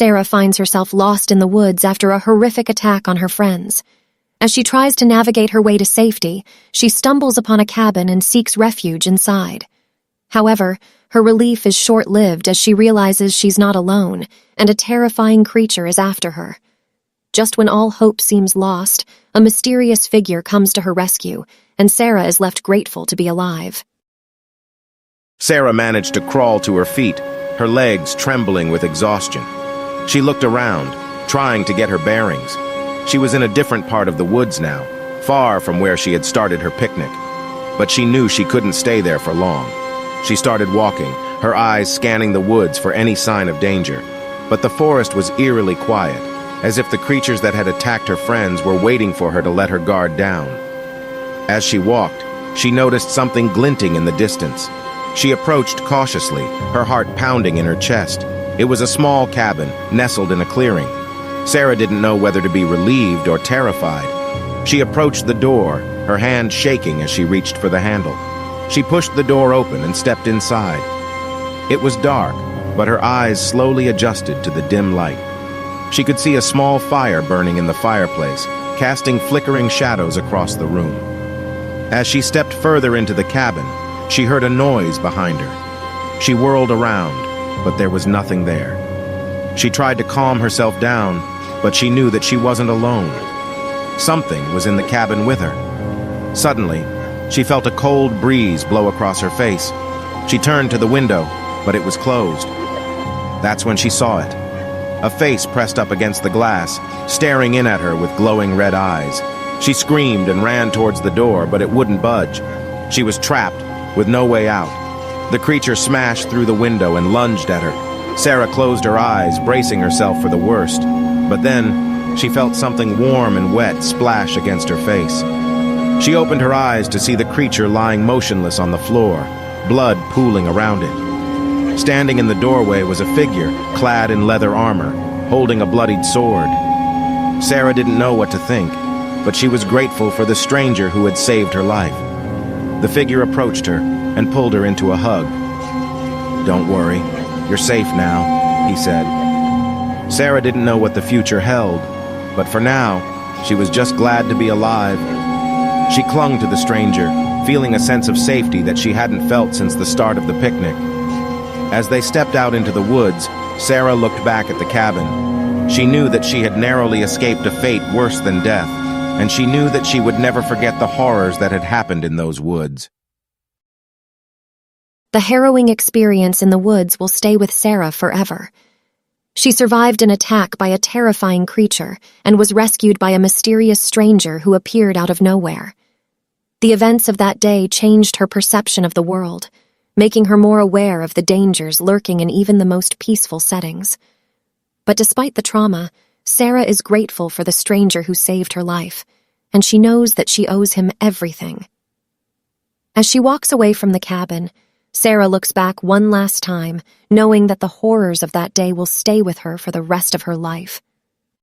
Sarah finds herself lost in the woods after a horrific attack on her friends. As she tries to navigate her way to safety, she stumbles upon a cabin and seeks refuge inside. However, her relief is short-lived as she realizes she's not alone, and a terrifying creature is after her. Just when all hope seems lost, a mysterious figure comes to her rescue, and Sarah is left grateful to be alive. Sarah managed to crawl to her feet, her legs trembling with exhaustion. She looked around, trying to get her bearings. She was in a different part of the woods now, far from where she had started her picnic. But she knew she couldn't stay there for long. She started walking, her eyes scanning the woods for any sign of danger. But the forest was eerily quiet, as if the creatures that had attacked her friends were waiting for her to let her guard down. As she walked, she noticed something glinting in the distance. She approached cautiously, her heart pounding in her chest. It was a small cabin, nestled in a clearing. Sarah didn't know whether to be relieved or terrified. She approached the door, her hand shaking as she reached for the handle. She pushed the door open and stepped inside. It was dark, but her eyes slowly adjusted to the dim light. She could see a small fire burning in the fireplace, casting flickering shadows across the room. As she stepped further into the cabin, she heard a noise behind her. She whirled around, but there was nothing there. She tried to calm herself down, but she knew that she wasn't alone. Something was in the cabin with her. Suddenly, she felt a cold breeze blow across her face. She turned to the window, but it was closed. That's when she saw it. A face pressed up against the glass, staring in at her with glowing red eyes. She screamed and ran towards the door, but it wouldn't budge. She was trapped, with no way out. The creature smashed through the window and lunged at her. Sarah closed her eyes, bracing herself for the worst. But then, she felt something warm and wet splash against her face. She opened her eyes to see the creature lying motionless on the floor, blood pooling around it. Standing in the doorway was a figure, clad in leather armor, holding a bloodied sword. Sarah didn't know what to think, but she was grateful for the stranger who had saved her life. The figure approached her and pulled her into a hug. "Don't worry, you're safe now," he said. Sarah didn't know what the future held, but for now, she was just glad to be alive. She clung to the stranger, feeling a sense of safety that she hadn't felt since the start of the picnic. As they stepped out into the woods, Sarah looked back at the cabin. She knew that she had narrowly escaped a fate worse than death, and she knew that she would never forget the horrors that had happened in those woods. The harrowing experience in the woods will stay with Sarah forever. She survived an attack by a terrifying creature and was rescued by a mysterious stranger who appeared out of nowhere. The events of that day changed her perception of the world, making her more aware of the dangers lurking in even the most peaceful settings. But despite the trauma, Sarah is grateful for the stranger who saved her life, and she knows that she owes him everything. As she walks away from the cabin, Sarah looks back one last time, knowing that the horrors of that day will stay with her for the rest of her life.